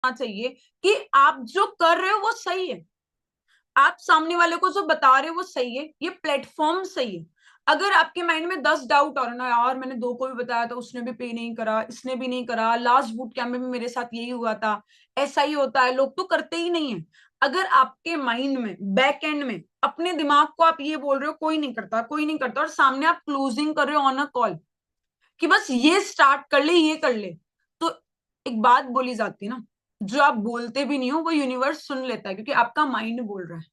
चाहिए कि आप जो कर रहे हो वो सही है, आप सामने वाले को जो बता रहे हो वो सही है, ये प्लेटफॉर्म सही है। अगर आपके माइंड में 10 डाउट आ रहा ना, यार मैंने 2 को भी बताया था, उसने भी पे नहीं करा, इसने भी नहीं करा, लास्ट बूट कैंप में भी मेरे साथ यही हुआ था, ऐसा ही होता है, लोग तो करते ही नहीं है। अगर आपके माइंड में बैक एंड में अपने दिमाग को आप ये बोल रहे हो कोई नहीं करता, कोई नहीं करता, और सामने आप क्लोजिंग कर रहे हो ऑन अ कॉल कि बस ये स्टार्ट कर ले, ये कर ले, तो एक बात बोली जाती है ना, जो आप बोलते भी नहीं हो वो यूनिवर्स सुन लेता है, क्योंकि आपका माइंड बोल रहा है।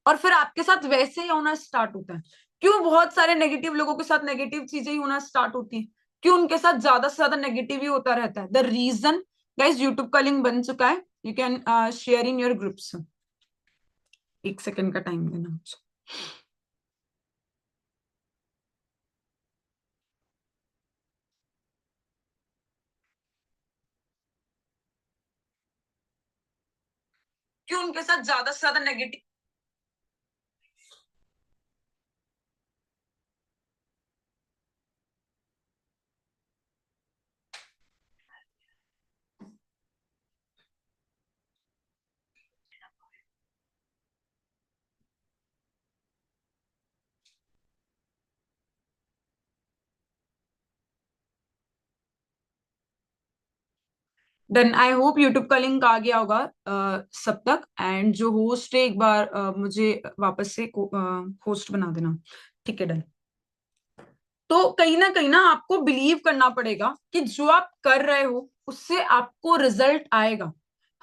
और फिर आपके साथ वैसे ही होना स्टार्ट होता है। क्यों बहुत सारे नेगेटिव लोगों के साथ नेगेटिव चीजें ही होना स्टार्ट होती हैं? क्यों उनके साथ ज्यादा से ज्यादा नेगेटिव ही होता रहता है? द रीजन, गाइस, यूट्यूब का लिंक बन चुका है, you can share in your groups. 1 second का टाइम देना मुझे। क्यों उनके साथ ज्यादा से ज्यादा negative? Then I hope YouTube का लिंक आ गया होगा सब तक। एंड जो होस्ट है, एक बार मुझे वापस से होस्ट बना देना। ठीक है, डन। तो कहीं ना आपको बिलीव करना पड़ेगा कि जो आप कर रहे हो उससे आपको रिजल्ट आएगा।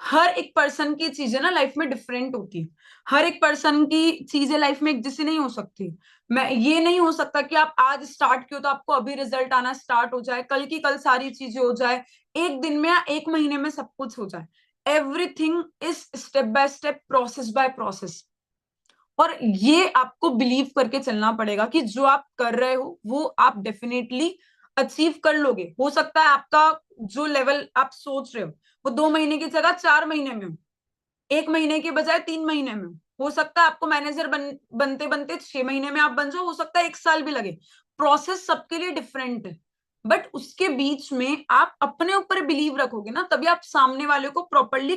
हर एक पर्सन की चीजें ना लाइफ में डिफरेंट होती है। हर एक पर्सन की चीजें लाइफ में एक जैसी नहीं हो सकती। मैं ये नहीं हो सकता कि आप आज स्टार्ट किया तो आपको अभी रिजल्ट आना स्टार्ट हो जाए, कल की कल सारी चीजें हो जाए, एक दिन में या एक महीने में सब कुछ हो जाए। Everything is step by step, process by process. और ये आपको बिलीव करके चलना पड़ेगा कि जो आप कर रहे हो वो आप डेफिनेटली अचीव कर लोगे। हो सकता है आपका जो लेवल आप सोच रहे हो वो 2 महीने की जगह 4 महीने में हो, 1 महीने के बजाय 3 महीने में हो सकता है आपको मैनेजर बनते बनते 6 महीने में आप बन जाओ, हो सकता है 1 साल भी लगे। प्रोसेस सबके लिए डिफरेंट है। बट उसके बीच में आप अपने ऊपर बिलीव रखोगे ना, तभी आप सामने वाले को प्रॉपरली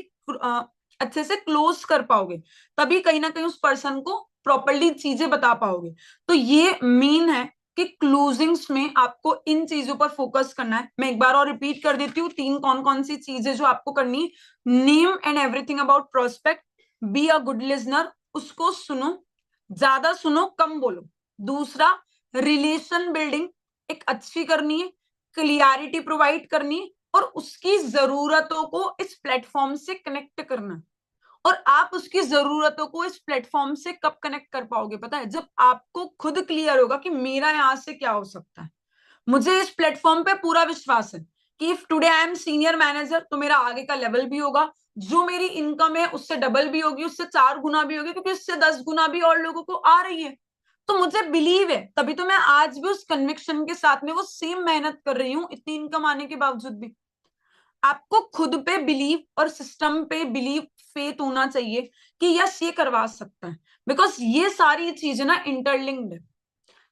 अच्छे से क्लोज कर पाओगे। तभी कहीं ना कहीं उस पर्सन को प्रॉपरली चीजें बता पाओगे। तो ये मेन है कि क्लोजिंग्स में आपको इन चीजों पर फोकस करना है। मैं एक बार और रिपीट कर देती हूँ, 3 कौन कौन सी चीजें जो आपको करनी है। Name and everything about prospect, be a good Lesnar, उसको सुनो, ज्यादा सुनो कम बोलो। दूसरा, रिलेशन बिल्डिंग एक अच्छी करनी है, क्लियरिटी प्रोवाइड करनी है, और उसकी जरूरतों को इस प्लेटफॉर्म से कनेक्ट करना। और आप उसकी जरूरतों को इस प्लेटफॉर्म से कब कनेक्ट कर पाओगे पता है? जब आपको खुद क्लियर होगा कि मेरा यहां से क्या हो सकता है। मुझे इस प्लेटफॉर्म पे पूरा विश्वास है कि if today I am senior manager तो मेरा आगे का लेवल भी होगा, जो मेरी इनकम है उससे डबल भी होगी, उससे 4 गुना भी होगी, क्योंकि उससे 10 गुना भी और लोगों को आ रही है। तो मुझे बिलीव है, तभी तो मैं आज भी उस कन्विक्शन के साथ में वो सेम मेहनत कर रही हूँ, इतनी इनकम आने के बावजूद भी। आपको खुद पे बिलीव और सिस्टम पे बिलीव, फेथ होना चाहिए कि यस ये करवा सकता है। बिकॉज ये सारी चीजें ना इंटरलिंक्ड है।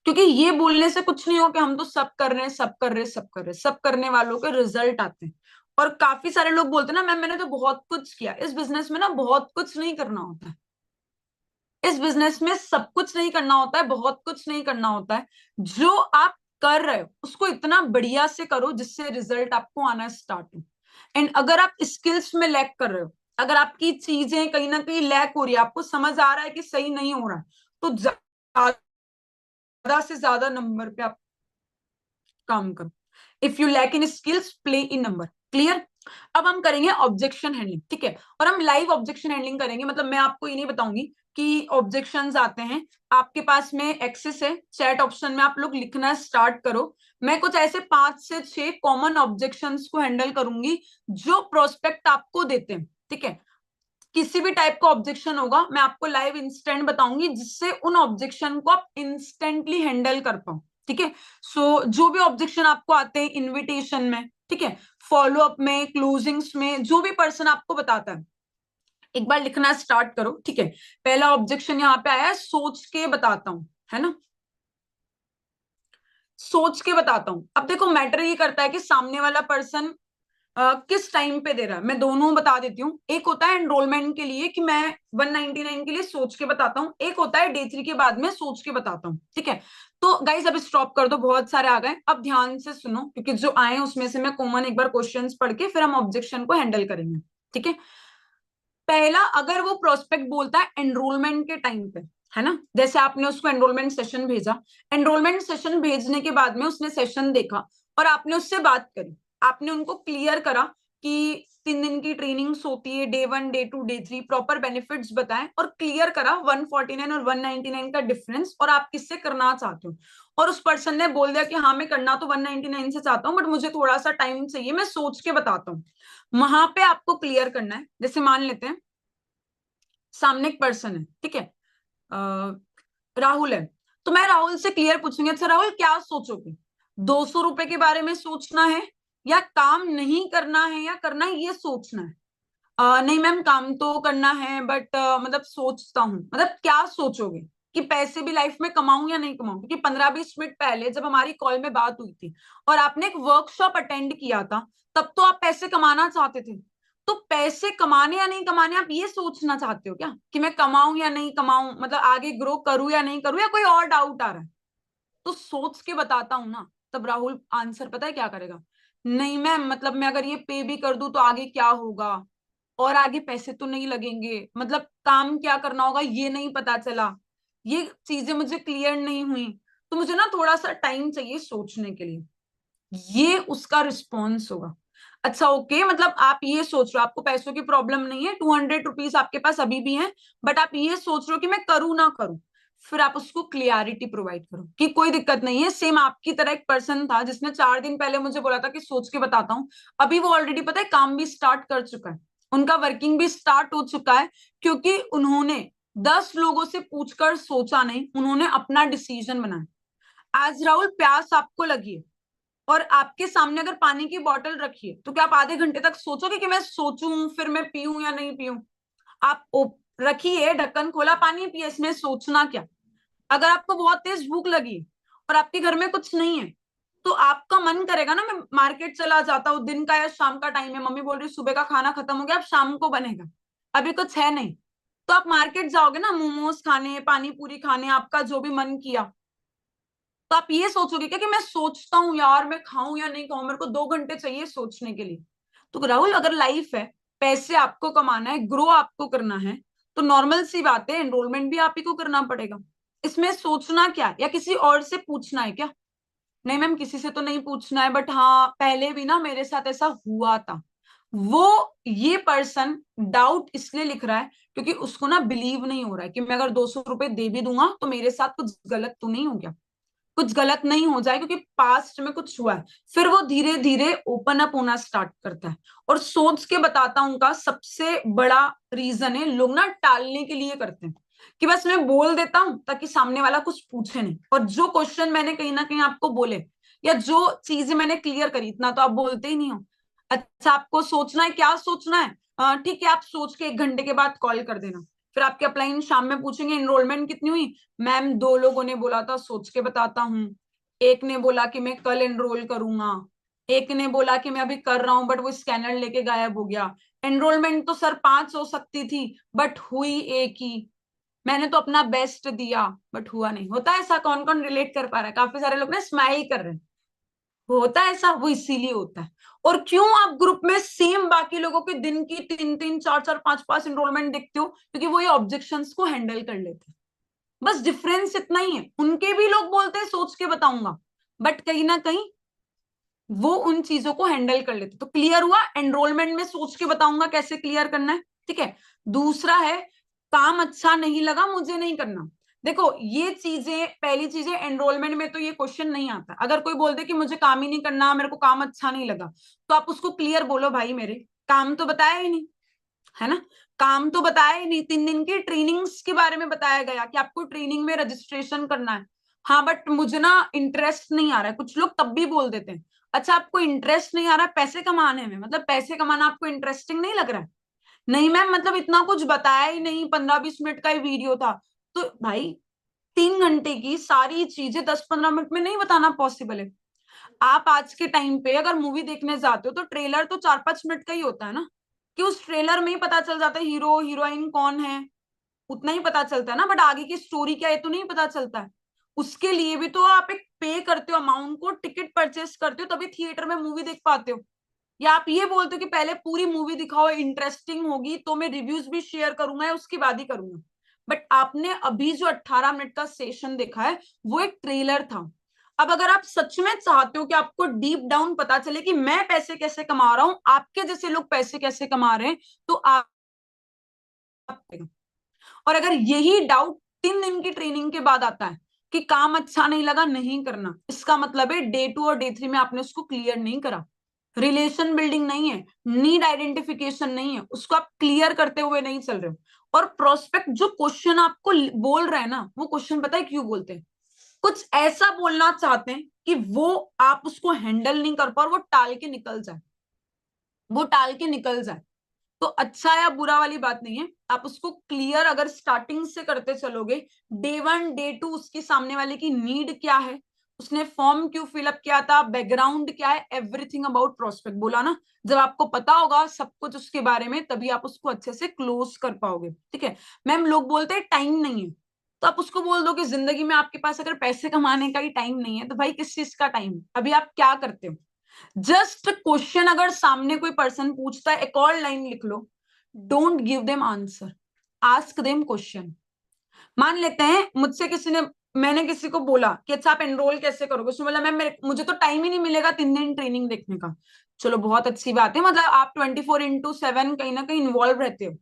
क्योंकि ये बोलने से कुछ नहीं हो कि हम तो सब कर रहे हैं, सब कर रहे हैं, सब कर रहे हैं, सब करने वालों के रिजल्ट आते हैं। और काफी सारे लोग बोलते हैं ना, मैम मैंने तो बहुत कुछ किया। इस बिजनेस में ना बहुत कुछ नहीं करना होता है। इस बिजनेस में सब कुछ नहीं करना होता है, बहुत कुछ नहीं करना होता है। जो आप कर रहे हो उसको इतना बढ़िया से करो जिससे रिजल्ट आपको आना स्टार्ट हो। एंड अगर आप स्किल्स में लैक कर रहे हो, अगर आपकी चीजें कहीं ना कहीं लैक हो रही है, आपको समझ आ रहा है कि सही नहीं हो रहा है, तो ज्यादा से ज्यादा नंबर पे आप काम करो। If you lack in skills, play in number. Clear? अब हम करेंगे ऑब्जेक्शन हैंडलिंग, ठीक है? और हम लाइव ऑब्जेक्शन हैंडलिंग करेंगे। मतलब मैं आपको ये नहीं बताऊंगी कि ऑब्जेक्शंस आते हैं, आपके पास में एक्सेस है चैट ऑप्शन में, आप लोग लिखना स्टार्ट करो। मैं कुछ ऐसे 5 से 6 कॉमन ऑब्जेक्शंस को हैंडल करूंगी जो प्रोस्पेक्ट आपको देते हैं, ठीक है? किसी भी टाइप का ऑब्जेक्शन होगा मैं आपको लाइव इंस्टेंट बताऊंगी, जिससे उन ऑब्जेक्शन को आप इंस्टेंटली हैंडल कर पाओ। ठीक है? सो जो भी ऑब्जेक्शन आपको आते हैं इनविटेशन में, ठीक है, फॉलो अप में, क्लोजिंग्स में, जो भी पर्सन आपको बताता है, एक बार लिखना स्टार्ट करो। ठीक है? पहला ऑब्जेक्शन यहाँ पे आया है, सोच के बताता हूं, है ना? सोच के बताता हूं। अब देखो मैटर ये करता है कि सामने वाला पर्सन किस टाइम पे दे रहा है, मैं दोनों बता देती हूँ। एक होता है एनरोलमेंट के लिए कि मैं 199 के लिए सोच के बताता हूँ, एक होता है डे 3 के बाद में सोच के बताता हूँ, ठीक है। तो गाइज अब स्टॉप कर दो, बहुत सारे आ गए, अब ध्यान से सुनो, क्योंकि जो आए उसमें से मैं कॉमन एक बार क्वेश्चंस पढ़ के फिर हम ऑब्जेक्शन को हैंडल करेंगे, ठीक है। पहला, अगर वो प्रोस्पेक्ट बोलता है एनरोलमेंट के टाइम पे, है ना, जैसे आपने उसको एनरोलमेंट सेशन भेजा, एनरोलमेंट सेशन भेजने के बाद में उसने सेशन देखा और आपने उससे बात करी, आपने उनको क्लियर करा कि 3 दिन की ट्रेनिंग्स होती है, day 1 day 2 day 3, proper benefits बताएं और क्लियर करा 149 और 199 का डिफरेंस और आप किससे करना चाहते हो। और उस पर्सन ने बोल दिया कि हाँ मैं करना तो 199 से चाहता हूँ, बट मुझे थोड़ा सा टाइम चाहिए, मैं सोच के बताता हूँ। वहां पे आपको क्लियर करना है। जैसे मान लेते हैं सामने एक पर्सन है, ठीक है, राहुल है, तो मैं राहुल से क्लियर पूछूंगी, अच्छा राहुल क्या सोचोगे, 200 रुपए के बारे में सोचना है या काम नहीं करना है या करना है, ये सोचना है। नहीं मैम काम तो करना है, बट मतलब सोचता हूँ, मतलब क्या सोचोगे कि पैसे भी लाइफ में कमाऊं या नहीं कमाऊं, क्योंकि 15-20 मिनट पहले जब हमारी कॉल में बात हुई थी और आपने एक वर्कशॉप अटेंड किया था, तब तो आप पैसे कमाना चाहते थे। तो पैसे कमाने या नहीं कमाने आप ये सोचना चाहते हो क्या कि मैं कमाऊं या नहीं कमाऊं, मतलब आगे ग्रो करूं या नहीं करूं, या कोई और डाउट आ रहा है। तो सोच के बताता हूं ना, तब राहुल आंसर पता है क्या करेगा, नहीं मैम मतलब मैं अगर ये पे भी कर दूं तो आगे क्या होगा, और आगे पैसे तो नहीं लगेंगे, मतलब काम क्या करना होगा ये नहीं पता चला, ये चीजें मुझे क्लियर नहीं हुई, तो मुझे ना थोड़ा सा टाइम चाहिए सोचने के लिए। ये उसका रिस्पॉन्स होगा। अच्छा ओके, मतलब आप ये सोच रहे हो आपको पैसों की प्रॉब्लम नहीं है, 200 रुपीज आपके पास अभी भी है, बट आप ये सोच रहे हो कि मैं करूँ ना करूँ। फिर आप उसको क्लियरिटी प्रोवाइड करो कि कोई दिक्कत नहीं है, सेम आपकी तरह एक पर्सन था जिसने 4 दिन पहले मुझे बोला था कि सोच के बताता हूँ, अभी वो ऑलरेडी पता है काम भी स्टार्ट कर चुका है, उनका वर्किंग भी स्टार्ट हो चुका है, क्योंकि उन्होंने 10 लोगों से पूछकर सोचा नहीं, उन्होंने अपना डिसीजन बनाया। आज राहुल प्यास आपको लगी है और आपके सामने अगर पानी की बोतल रखी है, तो क्या आप आधे घंटे तक सोचोगे कि मैं सोचूं फिर मैं पीऊं या नहीं पीऊं। आप रखिए, ढक्कन खोला, पानी पिए, इसमें सोचना क्या। अगर आपको बहुत तेज भूख लगी और आपके घर में कुछ नहीं है, तो आपका मन करेगा ना मैं मार्केट चला जाता हूँ, दिन का या शाम का टाइम है, मम्मी बोल रही सुबह का खाना खत्म हो गया अब शाम को बनेगा, अभी कुछ है नहीं, तो आप मार्केट जाओगे ना मोमोज खाने, पानी पूरी खाने, आपका जो भी मन किया। तो आप ये सोचोगे क्या कि मैं सोचता हूँ यार मैं खाऊं या नहीं खाऊं, मेरे को 2 घंटे चाहिए सोचने के लिए। तो राहुल अगर लाइफ है, पैसे आपको कमाना है, ग्रो आपको करना है, तो नॉर्मल सी बात है, एनरोलमेंट भी आप ही को करना पड़ेगा। इसमें सोचना क्या है? या किसी और से पूछना है क्या? नहीं मैम किसी से तो नहीं पूछना है, बट हाँ पहले भी ना मेरे साथ ऐसा हुआ था। वो ये पर्सन डाउट इसलिए लिख रहा है क्योंकि उसको ना बिलीव नहीं हो रहा है कि मैं अगर 200 रुपए दे भी दूंगा तो मेरे साथ कुछ गलत तो नहीं हो गया, कुछ गलत नहीं हो जाए, क्योंकि पास्ट में कुछ हुआ है। फिर वो धीरे धीरे ओपन अप होना स्टार्ट करता है। और सोच के बताता हूं का सबसे बड़ा रीजन है, लोग ना टालने के लिए करते हैं कि बस मैं बोल देता हूं ताकि सामने वाला कुछ पूछे नहीं, और जो क्वेश्चन मैंने कहीं ना कहीं आपको बोले या जो चीजें मैंने क्लियर करी, इतना तो आप बोलते ही नहीं हो। अच्छा आपको सोचना है, क्या सोचना है, ठीक है आप सोच के 1 घंटे के बाद कॉल कर देना। फिर आपके अपलाइन शाम में पूछेंगे एनरोलमेंट कितनी हुई, मैम 2 लोगों ने बोला था सोच के बताता हूँ, एक ने बोला कि मैं कल एनरोल करूंगा, एक ने बोला कि मैं अभी कर रहा हूँ बट वो स्कैनर लेके गायब हो गया। एनरोलमेंट तो सर 5 हो सकती थी बट हुई एक ही, मैंने तो अपना बेस्ट दिया बट हुआ नहीं। होता है ऐसा? कौन कौन रिलेट कर पा रहा है? काफी सारे लोग ना स्माइल कर रहे हैं। होता है ऐसा, वो इसीलिए होता है। और क्यों आप ग्रुप में सेम बाकी लोगों के दिन की 3-3 4-4 5-5 एनरोलमेंट देखते हो? क्योंकि वो ये ऑब्जेक्शंस को हैंडल कर लेते हैं। बस डिफरेंस इतना ही है, उनके भी लोग बोलते हैं सोच के बताऊंगा, बट कहीं ना कहीं वो उन चीजों को हैंडल कर लेते। तो क्लियर हुआ, एनरोलमेंट में सोच के बताऊंगा कैसे क्लियर करना है, ठीक है। दूसरा है काम अच्छा नहीं लगा मुझे नहीं करना। देखो ये चीजें, पहली चीजें एनरोलमेंट में तो ये क्वेश्चन नहीं आता। अगर कोई बोल दे कि मुझे काम ही नहीं करना, मेरे को काम अच्छा नहीं लगा, तो आप उसको क्लियर बोलो भाई मेरे काम तो बताया ही नहीं, है ना, काम तो बताया ही नहीं। 3 दिन की ट्रेनिंग्स के बारे में बताया गया कि आपको ट्रेनिंग में रजिस्ट्रेशन करना है, हाँ बट मुझे ना इंटरेस्ट नहीं आ रहा है, कुछ लोग तब भी बोल देते हैं। अच्छा आपको इंटरेस्ट नहीं आ रहा है पैसे कमाने में, मतलब पैसे कमाना आपको इंटरेस्टिंग नहीं लग रहा है? नहीं मैम मतलब इतना कुछ बताया ही नहीं, 15-20 मिनट का ही वीडियो था। तो भाई 3 घंटे की सारी चीजें 10-15 मिनट में नहीं बताना पॉसिबल है। आप आज के टाइम पे अगर मूवी देखने जाते हो तो ट्रेलर तो 4-5 मिनट का ही होता है ना, कि उस ट्रेलर में ही पता चल जाता है हीरो हीरोइन कौन है, उतना ही पता चलता है ना, बट आगे की स्टोरी क्या है तो नहीं पता चलता है। उसके लिए भी तो आप एक पे करते हो अमाउंट को, टिकट परचेस करते हो, तभी थिएटर में मूवी देख पाते हो। या आप ये बोलते हो कि पहले पूरी मूवी दिखाओ, इंटरेस्टिंग होगी तो मैं रिव्यूज भी शेयर करूंगा या उसके बाद ही करूंगा। बट आपने अभी जो 18 मिनट का सेशन देखा है वो एक ट्रेलर था। अब अगर आप सच में चाहते हो कि आपको डीप डाउन पता चले कि मैं पैसे कैसे कमा रहा हूं, आपके जैसे लोग पैसे कैसे कमा रहे हैं, तो आप, और अगर यही डाउट 3 दिन की ट्रेनिंग के बाद आता है कि काम अच्छा नहीं लगा, नहीं करना, इसका मतलब है डे 2 और डे 3 में आपने उसको क्लियर नहीं करा। रिलेशन बिल्डिंग नहीं है, नीड आइडेंटिफिकेशन नहीं है, उसको आप क्लियर करते हुए नहीं चल रहे हो। और प्रोस्पेक्ट जो क्वेश्चन आपको बोल रहे हैं ना, वो क्वेश्चन पता है क्यों बोलते हैं? कुछ ऐसा बोलना चाहते हैं कि वो आप उसको हैंडल नहीं कर पाओ और वो टाल के निकल जाए, वो टाल के निकल जाए। तो अच्छा या बुरा वाली बात नहीं है, आप उसको क्लियर अगर स्टार्टिंग से करते चलोगे, डे 1 डे 2 उसकी सामने वाले की नीड क्या है, उसने फॉर्म क्यों फिलअप किया था, बैकग्राउंड क्या है, एवरीथिंग अबाउट प्रोस्पेक्ट बोला ना, जब आपको पता होगा सब कुछ उसके बारे में, तभी आप उसको अच्छे से क्लोज कर पाओगे। ठीक है मैम, लोग बोलते हैं टाइम नहीं है, तो आप उसको बोल दो कि जिंदगी में आपके पास अगर पैसे कमाने का ही टाइम नहीं है तो भाई किस चीज का टाइम, अभी आप क्या करते हो? जस्ट क्वेश्चन अगर सामने कोई पर्सन पूछता है, एक और लाइन लिख लो, don't give them answer, ask them question. मान लेते हैं मुझसे किसी ने, मैंने किसी को बोला कि अच्छा आप एनरोल कैसे करोगे, उसने बोला मैम मुझे तो टाइम ही नहीं मिलेगा 3 दिन ट्रेनिंग देखने का। चलो बहुत अच्छी बात है, मतलब आप 24/7 कहीं ना कहीं इन्वॉल्व रहते हो,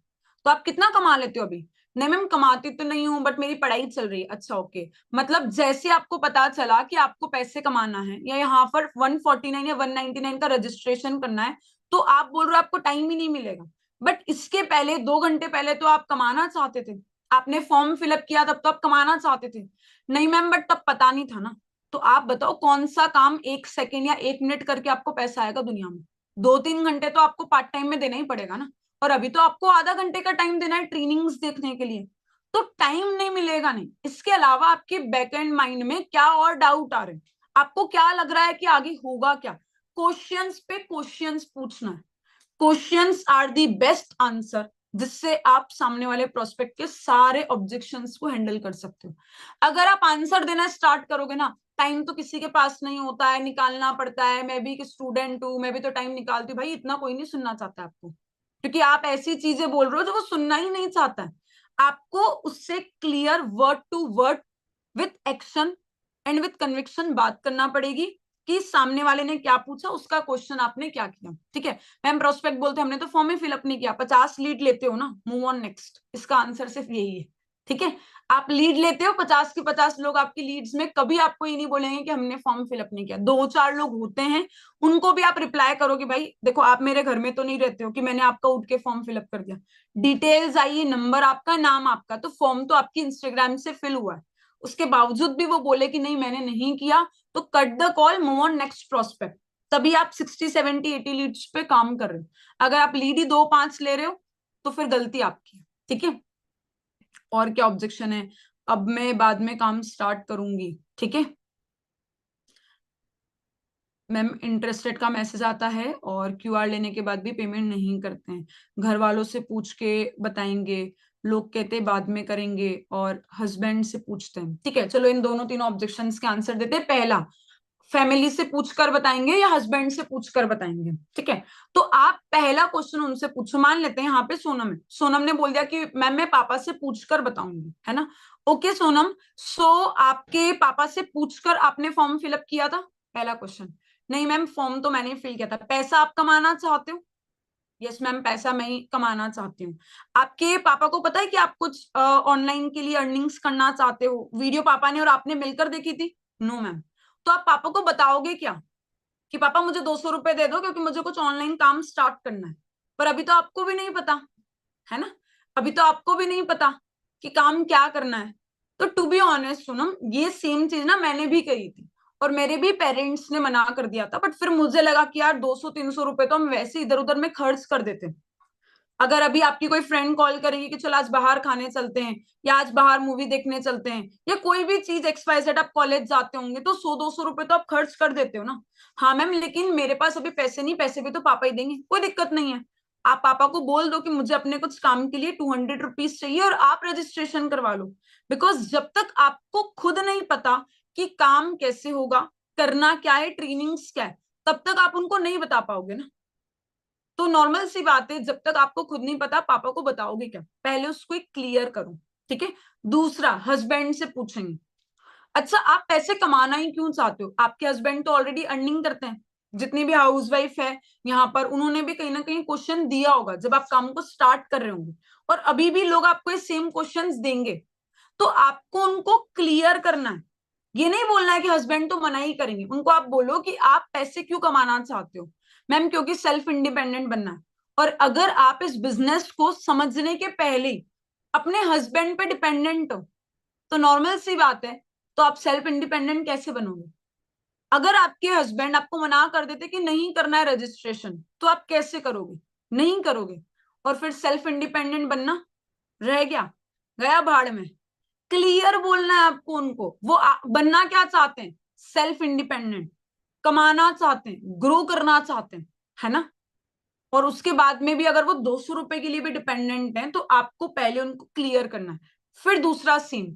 तो आप कितना कमा लेते हो अभी? नहीं मैम कमाती तो नहीं हूँ, बट मेरी पढ़ाई चल रही है। अच्छा ओके, मतलब जैसे आपको पता चला कि आपको पैसे कमाना है या यहाँ पर 149 या 199 का रजिस्ट्रेशन करना है, तो आप बोल रहे हो आपको टाइम ही नहीं मिलेगा। बट इसके पहले 2 घंटे पहले तो आप कमाना चाहते थे, आपने फॉर्म फिलअप किया तब तो आप कमाना चाहते थे। नहीं मैम बट तब पता नहीं था ना। तो आप बताओ कौन सा काम 1 सेकेंड या 1 मिनट करके आपको पैसा आएगा दुनिया में? 2-3 घंटे तो आपको पार्ट टाइम में देना ही पड़ेगा ना, और अभी तो आपको आधा घंटे का टाइम देना है ट्रेनिंग्स देखने के लिए, तो टाइम नहीं मिलेगा नहीं। इसके अलावा आपके बैक एंड माइंड में क्या और डाउट आ रहे हैं, आपको क्या लग रहा है कि आगे होगा क्या? क्वेश्चंस पे क्वेश्चंस पूछना है, questions are the best answer, जिससे आप सामने वाले प्रोस्पेक्ट के सारे ऑब्जेक्शंस को हैंडल कर सकते हो। अगर आप आंसर देना स्टार्ट करोगे ना, टाइम तो किसी के पास नहीं होता है, निकालना पड़ता है, मैं भी एक स्टूडेंट हूँ, मैं भी तो टाइम निकालती हूँ, भाई इतना कोई नहीं सुनना चाहता आपको, क्योंकि आप ऐसी चीजें बोल रहे हो जो वो सुनना ही नहीं चाहता है। आपको उससे clear word to word with action and with conviction बात करना पड़ेगी कि सामने वाले ने क्या पूछा, उसका क्वेश्चन आपने क्या किया। ठीक है मैम, प्रोस्पेक्ट बोलते हमने तो फॉर्म ही फिलअप नहीं किया, 50 लीड लेते हो ना, मूव ऑन नेक्स्ट, इसका आंसर सिर्फ यही है। ठीक है, आप लीड लेते हो, 50 के 50 लोग आपकी लीड्स में कभी आपको ये नहीं बोलेंगे कि हमने फॉर्म फिलअप नहीं किया। 2-4 लोग होते हैं, उनको भी आप रिप्लाई करो कि भाई देखो आप मेरे घर में तो नहीं रहते हो कि मैंने आपका उठ के फॉर्म फिलअप कर दिया, डिटेल्स आई, नंबर आपका, नाम आपका, तो फॉर्म तो आपकी इंस्टाग्राम से फिल हुआ है। उसके बावजूद भी वो बोले कि नहीं मैंने नहीं किया, तो cut the call, move on next prospect. तभी आप 60-70-80 लीड्स पे काम कर रहे हो। अगर आप लीड ही 2-5 ले रहे हो तो फिर गलती आपकी है। ठीक है, और क्या ऑब्जेक्शन है? अब मैं बाद में काम स्टार्ट करूंगी। ठीक है मैम, इंटरेस्टेड का मैसेज आता है और क्यूआर लेने के बाद भी पेमेंट नहीं करते हैं, घर वालों से पूछ के बताएंगे, लोग कहते बाद में करेंगे, और हस्बैंड से पूछते हैं। ठीक है चलो, इन दोनों तीनों ऑब्जेक्शंस के आंसर देते हैं। पहला, फैमिली से पूछकर बताएंगे या हस्बैंड से पूछकर बताएंगे? ठीक है, तो आप पहला क्वेश्चन उनसे पूछो। मान लेते हैं यहाँ पे सोनम है, सोनम ने बोल दिया कि मैम मैं पापा से पूछकर बताऊंगी, है ना? ओके सोनम, सो आपके पापा से पूछकर आपने फॉर्म फिलअप किया था? पहला क्वेश्चन। नहीं मैम फॉर्म तो मैंने फिल किया था। पैसा आप कमाना चाहते हो? यस मैम पैसा मैं ही कमाना चाहती हूँ। आपके पापा को पता है कि आप कुछ ऑनलाइन के लिए अर्निंग्स करना चाहते हो? वीडियो पापा ने और आपने मिलकर देखी थी? No ma'am. तो आप पापा को बताओगे क्या कि पापा मुझे 200 रुपए दे दो क्योंकि मुझे कुछ ऑनलाइन काम स्टार्ट करना है? पर अभी तो आपको भी नहीं पता, है ना? अभी तो आपको भी नहीं पता कि काम क्या करना है। तो टू बी ऑनेस्ट सोनम, ये सेम चीज ना मैंने भी करी थी, और मेरे भी पेरेंट्स ने मना कर दिया था, बट फिर मुझे लगा कि यार 200-300 रुपए तो हम वैसे इधर उधर में खर्च कर देते, अगर अभी आपकी कोई फ्रेंड कॉल करेगी कि चल आज बाहर खाने चलते हैं, या आज बाहर मूवी देखने चलते हैं, या कोई भी चीज XYZ, आप कॉलेज जाते होंगे तो 100-200 रुपए तो आप खर्च कर देते हो ना। हाँ मैम, लेकिन मेरे पास अभी पैसे नहीं, पैसे भी तो पापा ही देंगे, कोई दिक्कत नहीं है। आप पापा को बोल दो कि मुझे अपने कुछ काम के लिए 200 रुपीज चाहिए और आप रजिस्ट्रेशन करवा लो। बिकॉज जब तक आपको खुद नहीं पता कि काम कैसे होगा, करना क्या है, ट्रेनिंग्स क्या है, तब तक आप उनको नहीं बता पाओगे ना। तो नॉर्मल सी बात है, जब तक आपको खुद नहीं पता पापा को बताओगे क्या, पहले उसको एक क्लियर करो। ठीक है। दूसरा, हस्बैंड से पूछेंगे, अच्छा आप पैसे कमाना ही क्यों चाहते हो? आपके हस्बैंड तो ऑलरेडी अर्निंग करते हैं, जितनी भी हाउसवाइफ है यहाँ पर, उन्होंने भी कहीं ना कहीं क्वेश्चन दिया होगा जब आप काम को स्टार्ट कर रहे होंगे, और अभी भी लोग आपको ये सेम क्वेश्चंस देंगे। तो आपको उनको क्लियर करना है। ये नहीं बोलना है कि हस्बैंड तो मना ही करेंगे, उनको आप बोलो कि आप पैसे क्यों कमाना चाहते हो। मैम क्योंकि सेल्फ इंडिपेंडेंट बनना है। और अगर आप इस बिजनेस को समझने के पहले ही अपने हस्बैंड पे डिपेंडेंट हो, तो नॉर्मल सी बात है, तो आप सेल्फ इंडिपेंडेंट कैसे बनोगे? अगर आपके हस्बैंड आपको मना कर देते कि नहीं करना है रजिस्ट्रेशन, तो आप कैसे करोगे? नहीं करोगे। और फिर सेल्फ इंडिपेंडेंट बनना रह गया, गया भाड़ में। क्लियर बोलना है आपको उनको, वो बनना क्या चाहते हैं? सेल्फ इंडिपेंडेंट, कमाना चाहते हैं, ग्रो करना चाहते हैं, है ना। और उसके बाद में भी अगर वो 200 रुपए के लिए भी डिपेंडेंट है, तो आपको पहले उनको क्लियर करना है। फिर दूसरा सीन,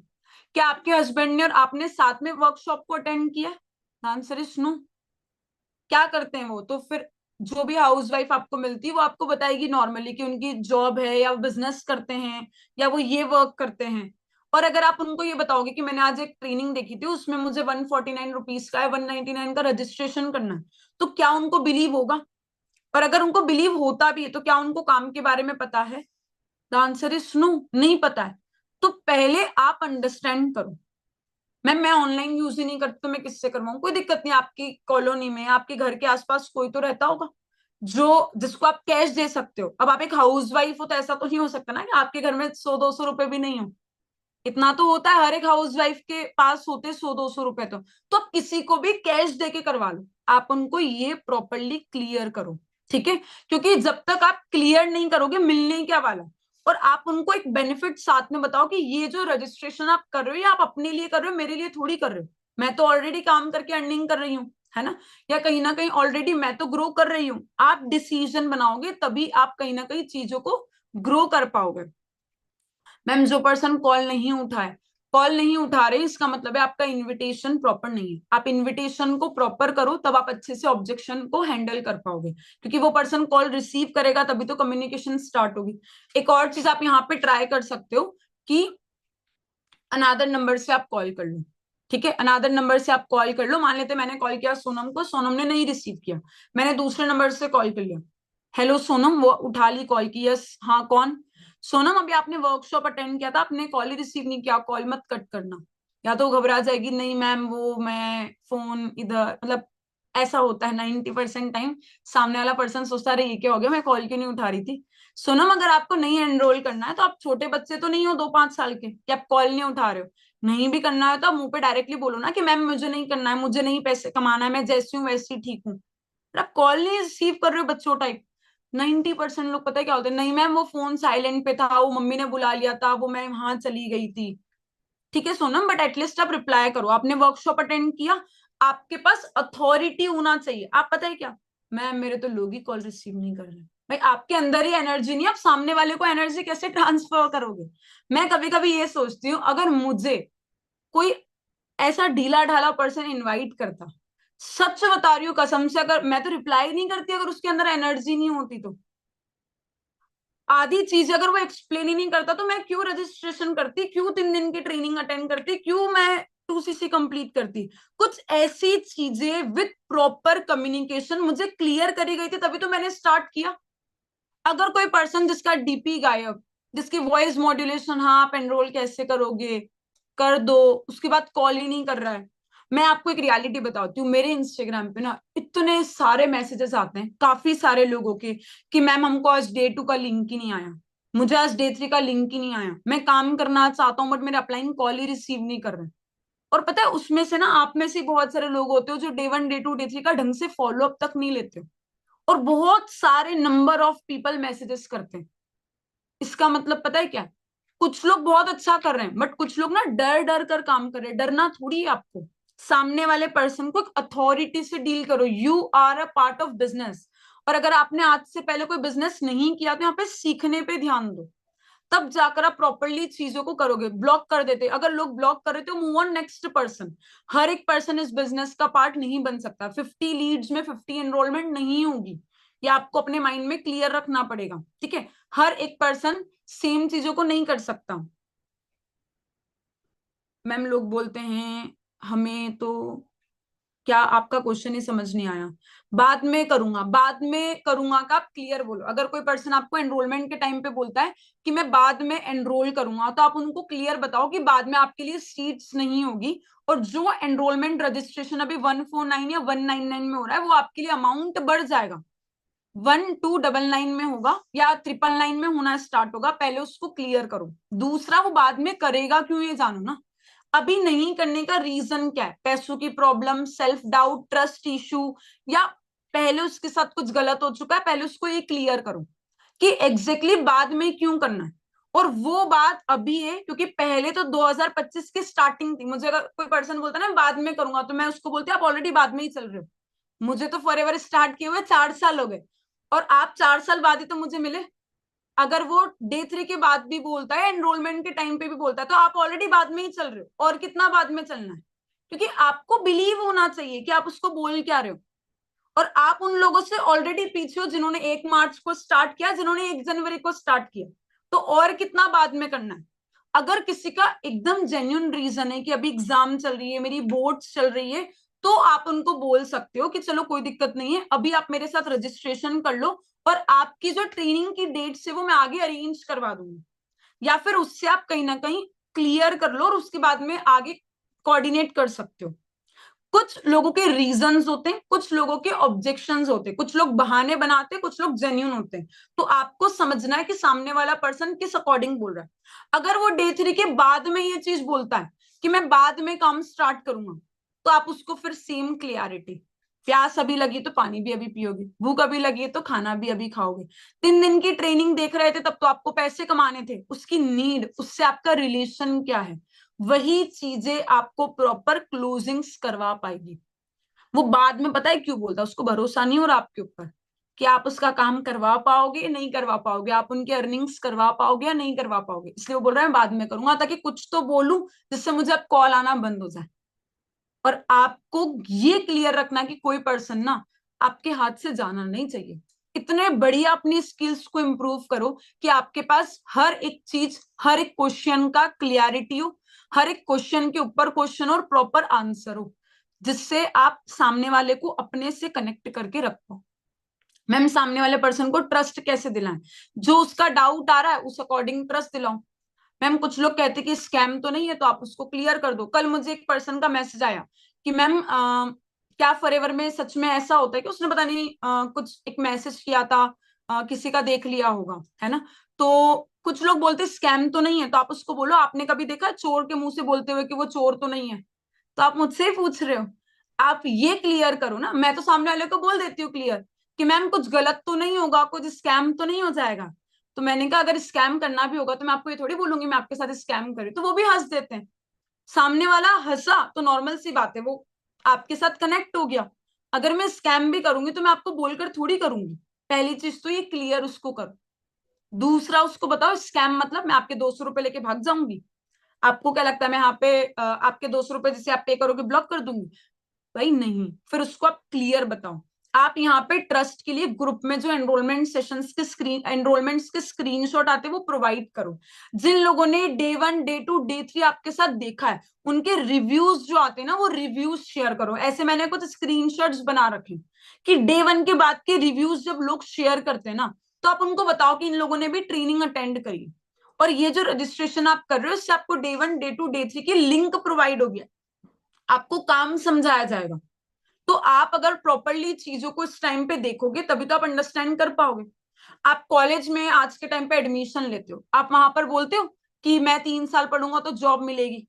क्या आपके हस्बैंड ने और आपने साथ में वर्कशॉप को अटेंड किया? Answer is no. क्या करते हैं वो? तो फिर जो भी हाउसवाइफ आपको मिलती है वो आपको बताएगी नॉर्मली कि उनकी जॉब है, या बिजनेस करते हैं, या वो ये वर्क करते हैं। और अगर आप उनको ये बताओगे कि मैंने आज एक ट्रेनिंग देखी थी, उसमें मुझे 149 रुपीज का है, 199 का रजिस्ट्रेशन करना है, तो क्या उनको बिलीव होगा? और अगर उनको बिलीव होता भी है, तो क्या उनको काम के बारे में पता है? द आंसर इज नो, नहीं पता है। तो पहले आप अंडरस्टैंड करो। मैं ऑनलाइन यूज ही नहीं करती, तो मैं किससे करवाऊँ? कोई दिक्कत नहीं, आपकी कॉलोनी में, आपके घर के आसपास कोई तो रहता होगा जो जिसको आप कैश दे सकते हो। अब आप एक हाउसवाइफ हो, तो ऐसा तो नहीं हो सकता ना कि आपके घर में 100-200 रुपए भी नहीं हो। इतना तो होता है, हर एक हाउसवाइफ के पास होते 100-200 रुपए। तो आप किसी को भी कैश दे के करवा लो, आप उनको ये प्रॉपरली क्लियर करो। ठीक है। क्योंकि जब तक आप क्लियर नहीं करोगे, मिलने क्या वाला। और आप उनको एक बेनिफिट साथ में बताओ कि ये जो रजिस्ट्रेशन आप कर रहे हो, ये आप अपने लिए कर रहे हो, मेरे लिए थोड़ी कर रहे हो। मैं तो ऑलरेडी काम करके अर्निंग कर रही हूँ, है ना। या कहीं ना कहीं ऑलरेडी मैं तो ग्रो कर रही हूँ। आप डिसीजन बनाओगे तभी आप कहीं ना कहीं चीजों को ग्रो कर पाओगे। मैम जो पर्सन कॉल नहीं उठा रहे, इसका मतलब है आपका इनविटेशन प्रॉपर नहीं है। आप इनविटेशन को प्रॉपर करो, तब आप अच्छे से ऑब्जेक्शन को हैंडल कर पाओगे, क्योंकि वो पर्सन कॉल रिसीव करेगा तभी तो कम्युनिकेशन स्टार्ट होगी। एक और चीज आप यहाँ पे ट्राई कर सकते हो कि अनादर नंबर से आप कॉल कर लो। ठीक है, अनादर नंबर से आप कॉल कर लो। मान लेते मैंने कॉल किया सोनम को, सोनम ने नहीं रिसीव किया, मैंने दूसरे नंबर से कॉल कर लिया। हेलो सोनम, वो उठा ली कॉल की, यस हाँ कौन? सोनम अभी आपने वर्कशॉप अटेंड किया था, आपने कॉल ही रिसीव नहीं किया, कॉल मत कट करना। या तो घबरा जाएगी, नहीं मैम वो मैं फोन इधर, मतलब ऐसा होता है 90% टाइम। सामने वाला पर्सन सोचता रहे ये क्या हो गया, मैं कॉल क्यों नहीं उठा रही थी। सोनम अगर आपको नहीं एनरोल करना है, तो आप छोटे बच्चे तो नहीं हो 2-5 साल के कि आप कॉल नहीं उठा रहे हो। नहीं भी करना है तो आप मुंह पे डायरेक्टली बोलो ना कि मैम मुझे नहीं करना है, मुझे नहीं पैसे कमाना है, मैं जैसी हूँ वैसी ठीक हूँ। आप कॉल नहीं रिसीव कर रहे हो बच्चों टाइप। 90% लोग पता है क्या होते हैं, नहीं मैम वो फोन साइलेंट पे था, वो मम्मी ने बुला लिया था, वो मैं वहां चली गई थी। ठीक है सोनम, बट एटलीस्ट आप रिप्लाई करो। आपने वर्कशॉप अटेंड किया, आपके पास अथॉरिटी होना चाहिए। आप पता है क्या, मैम मेरे तो लोग ही कॉल रिसीव नहीं कर रहे। भाई आपके अंदर ही एनर्जी नहीं, आप सामने वाले को एनर्जी कैसे ट्रांसफर करोगे? मैं कभी कभी ये सोचती हूँ, अगर मुझे कोई ऐसा ढीला ढाला पर्सन इनवाइट करता, सच बता रही हूँ कसम से, अगर मैं तो रिप्लाई नहीं करती अगर उसके अंदर एनर्जी नहीं होती तो। आधी चीज अगर वो एक्सप्लेन ही नहीं करता, तो मैं क्यों रजिस्ट्रेशन करती, क्यों 3 दिन की ट्रेनिंग अटेंड करती, क्यों मैं 2CC कंप्लीट करती? कुछ ऐसी चीजें विद प्रॉपर कम्युनिकेशन मुझे क्लियर करी गई थी, तभी तो मैंने स्टार्ट किया। अगर कोई पर्सन जिसका डीपी गायब, जिसकी वॉइस मॉड्यूलेशन, हाँ आप एनरोल कैसे करोगे, कर दो, उसके बाद कॉल ही नहीं कर रहा है। मैं आपको एक रियलिटी बताती हूँ, मेरे इंस्टाग्राम पे ना इतने सारे मैसेजेस आते हैं काफी सारे लोगों के कि मैम हमको आज डे 2 का लिंक ही नहीं आया, मुझे आज डे 3 का लिंक ही नहीं आया, मैं काम करना चाहता हूँ बट मेरे अपलाइन कॉल ही रिसीव नहीं कर रहे। और पता है उसमें से ना आप में से बहुत सारे लोग होते हो जो डे 1 डे 2 डे 3 का ढंग से फॉलो अप तक नहीं लेते हो। और बहुत सारे नंबर ऑफ पीपल मैसेजेस करते हैं। इसका मतलब पता है क्या है? कुछ लोग बहुत अच्छा कर रहे हैं, बट कुछ लोग ना डर डर कर काम कर रहे हैं। डरना थोड़ी है आपको। सामने वाले पर्सन को अथॉरिटी से डील करो। You are a part of business. और अगर आपने आज से पहले कोई बिजनेस नहीं किया तो यहाँ पे सीखने पे ध्यान दो, तब जाकर आप प्रॉपरली चीजों को करोगे। ब्लॉक कर देते, अगर लोग ब्लॉक कर रहे तो मूव ऑन नेक्स्ट पर्सन। हर एक पर्सन इस बिजनेस का पार्ट नहीं बन सकता। 50 लीड्स में 50 एनरोलमेंट नहीं होगी, ये आपको अपने माइंड में क्लियर रखना पड़ेगा, ठीक है। हर एक पर्सन सेम चीजों को नहीं कर सकता। मैम लोग बोलते हैं हमें तो, क्या आपका क्वेश्चन ही समझ नहीं आया? बाद में करूंगा, बाद में करूंगा का आप क्लियर बोलो। अगर कोई पर्सन आपको एनरोलमेंट के टाइम पे बोलता है कि मैं बाद में एनरोल करूंगा, तो आप उनको क्लियर बताओ कि बाद में आपके लिए सीट्स नहीं होगी, और जो एनरोलमेंट रजिस्ट्रेशन अभी 149 या 199 में हो रहा है, वो आपके लिए अमाउंट बढ़ जाएगा। 1299 में होगा या 999 में होना स्टार्ट होगा। पहले उसको क्लियर करो। दूसरा, वो बाद में करेगा क्यों ये जानो ना। अभी नहीं करने का रीजन क्या है? पैसों की problem, self doubt, trust issue, या पहले उसके साथ कुछ गलत हो चुका है? पहले उसको ये क्लियर करो कि एग्जैक्टली बाद में क्यों करना है। और वो बात अभी है, क्योंकि पहले तो 2025 की स्टार्टिंग थी। मुझे अगर कोई पर्सन बोलता है ना बाद में करूंगा, तो मैं उसको बोलती हूँ आप ऑलरेडी बाद में ही चल रहे हो। मुझे तो फॉर एवर स्टार्ट किए हुए 4 साल हो गए, और आप 4 साल बाद ही तो मुझे मिले। अगर वो डे 3 के बाद भी बोलता है, एनरोलमेंट के टाइम पे भी बोलता है, तो आप ऑलरेडी बाद में ही चल रहे हो। और कितना बाद में चलना है? क्योंकि आपको बिलीव होना चाहिए कि आप उसको बोल क्या रहे हो। और आप उन लोगों से ऑलरेडी पीछे हो जिन्होंने 1 मार्च को स्टार्ट किया, जिन्होंने 1 जनवरी को स्टार्ट किया। तो और कितना बाद में करना है? अगर किसी का एकदम जेन्युइन रीजन है कि अभी एग्जाम चल रही है, मेरी बोर्ड्स चल रही है, तो आप उनको बोल सकते हो कि चलो कोई दिक्कत नहीं है, अभी आप मेरे साथ रजिस्ट्रेशन कर लो, और आपकी जो ट्रेनिंग की डेट है वो मैं आगे अरेंज करवा दूंगी। या फिर उससे आप कहीं ना कहीं क्लियर कर लो, और उसके बाद में आगे कोऑर्डिनेट कर सकते हो। कुछ लोगों के रीजंस होते हैं, कुछ लोगों के ऑब्जेक्शंस होते हैं, कुछ लोग बहाने बनाते हैं, कुछ लोग जेन्यून होते हैं। तो आपको समझना है कि सामने वाला पर्सन किस अकॉर्डिंग बोल रहा है। अगर वो डे 3 के बाद में ये चीज बोलता है कि मैं बाद में काम स्टार्ट करूंगा, तो आप उसको फिर सेम क्लियरिटी, प्यास अभी लगी तो पानी भी अभी पियोगे, भूख अभी लगी है तो खाना भी अभी खाओगे। 3 दिन की ट्रेनिंग देख रहे थे तब तो आपको पैसे कमाने थे, उसकी नीड, उससे आपका रिलेशन क्या है, वही चीजें आपको प्रॉपर क्लोजिंग्स करवा पाएगी। वो बाद में पता है क्यों बोलता है? उसको भरोसा नहीं हो रहा आपके ऊपर कि आप उसका काम करवा पाओगे या नहीं करवा पाओगे, आप उनकी अर्निंग्स करवा पाओगे या नहीं करवा पाओगे। इसलिए वो बोल रहा है बाद में करूंगा, ताकि कुछ तो बोलूं जिससे मुझे अब कॉल आना बंद हो जाए। और आपको ये क्लियर रखना कि कोई पर्सन ना आपके हाथ से जाना नहीं चाहिए। इतने बढ़िया अपनी स्किल्स को इंप्रूव करो कि आपके पास हर एक चीज, हर एक क्वेश्चन का क्लियरिटी हो, हर एक क्वेश्चन के ऊपर क्वेश्चन और प्रॉपर आंसर हो, जिससे आप सामने वाले को अपने से कनेक्ट करके रखो। मैम सामने वाले पर्सन को ट्रस्ट कैसे दिलाएं? जो उसका डाउट आ रहा है उस अकॉर्डिंग ट्रस्ट दिलाओ। मैम कुछ लोग कहते हैं कि स्कैम तो नहीं है, तो आप उसको क्लियर कर दो। कल मुझे एक पर्सन का मैसेज आया कि मैम क्या फॉरएवर में सच में ऐसा होता है कि उसने पता नहीं कुछ एक मैसेज किया था, किसी का देख लिया होगा, है ना। तो कुछ लोग बोलते स्कैम तो नहीं है, तो आप उसको बोलो आपने कभी देखा चोर के मुंह से बोलते हुए कि वो चोर तो नहीं है? तो आप मुझसे ही पूछ रहे हो। आप ये क्लियर करो ना। मैं तो सामने वाले को बोल देती हूँ क्लियर कि मैम कुछ गलत तो नहीं होगा, कुछ स्कैम तो नहीं हो जाएगा। तो मैंने कहा अगर स्कैम करना भी होगा तो मैं आपको ये थोड़ी बोलूंगी मैं आपके साथ स्कैम करी। तो वो भी हंस देते हैं। सामने वाला हंसा तो नॉर्मल सी बात है, वो आपके साथ कनेक्ट हो गया। अगर मैं स्कैम भी करूंगी तो मैं आपको बोलकर थोड़ी करूंगी। पहली चीज तो ये क्लियर उसको करो। दूसरा, उसको बताओ स्कैम मतलब मैं आपके 200 रुपए लेके भाग जाऊंगी? आपको क्या लगता है मैं यहाँ पे आपके 200 रुपए जैसे आप पे करोगे ब्लॉक कर दूंगी? भाई नहीं। फिर उसको आप क्लियर बताओ। आप यहाँ पे ट्रस्ट के लिए ग्रुप में जो एनरोलमेंट सेशंस के एनरोलमेंट्स के स्क्रीनशॉट आते हैं वो प्रोवाइड करो। जिन लोगों ने डे 1 डे 2 डे 3 आपके साथ देखा है, उनके रिव्यूज जो आते हैं ना, वो रिव्यूज शेयर करो। ऐसे मैंने कुछ स्क्रीनशॉट्स बना रखे कि डे 1 के बाद के रिव्यूज जब लोग शेयर करते हैं ना, तो आप उनको बताओ कि इन लोगों ने भी ट्रेनिंग अटेंड करी। और ये जो रजिस्ट्रेशन आप कर रहे हो इससे आपको डे 1 डे 2 डे 3 की लिंक प्रोवाइड होगी, आपको काम समझाया जाएगा। तो आप अगर प्रॉपरली चीजों को इस टाइम पे देखोगे तभी तो आप अंडरस्टैंड कर पाओगे। आप कॉलेज में आज के टाइम पे एडमिशन लेते हो, आप वहां पर बोलते हो कि मैं 3 साल पढ़ूंगा तो जॉब मिलेगी।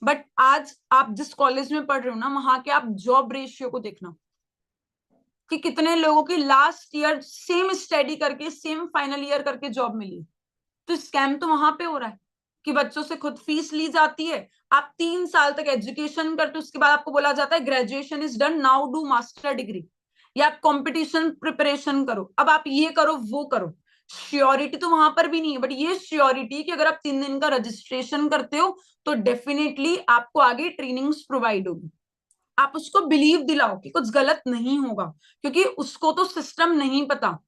बट आज आप जिस कॉलेज में पढ़ रहे हो ना, वहां के आप जॉब रेशियो को देखना कि कितने लोगों की लास्ट ईयर सेम स्टडी करके, सेम फाइनल ईयर करके जॉब मिली। तो स्कैम तो वहां पे हो रहा है कि बच्चों से खुद फीस ली जाती है, आप 3 साल तक एजुकेशन करते हो, उसके बाद आपको बोला जाता है graduation is done, now do master degree, या आप कंपटीशन प्रिपरेशन करो, अब आप ये करो वो करो। श्योरिटी तो वहां पर भी नहीं है, बट ये श्योरिटी कि अगर आप 3 दिन का रजिस्ट्रेशन करते हो तो डेफिनेटली आपको आगे ट्रेनिंग्स प्रोवाइड होगी। आप उसको बिलीव दिलाओ कि कुछ गलत नहीं होगा, क्योंकि उसको तो सिस्टम नहीं पता,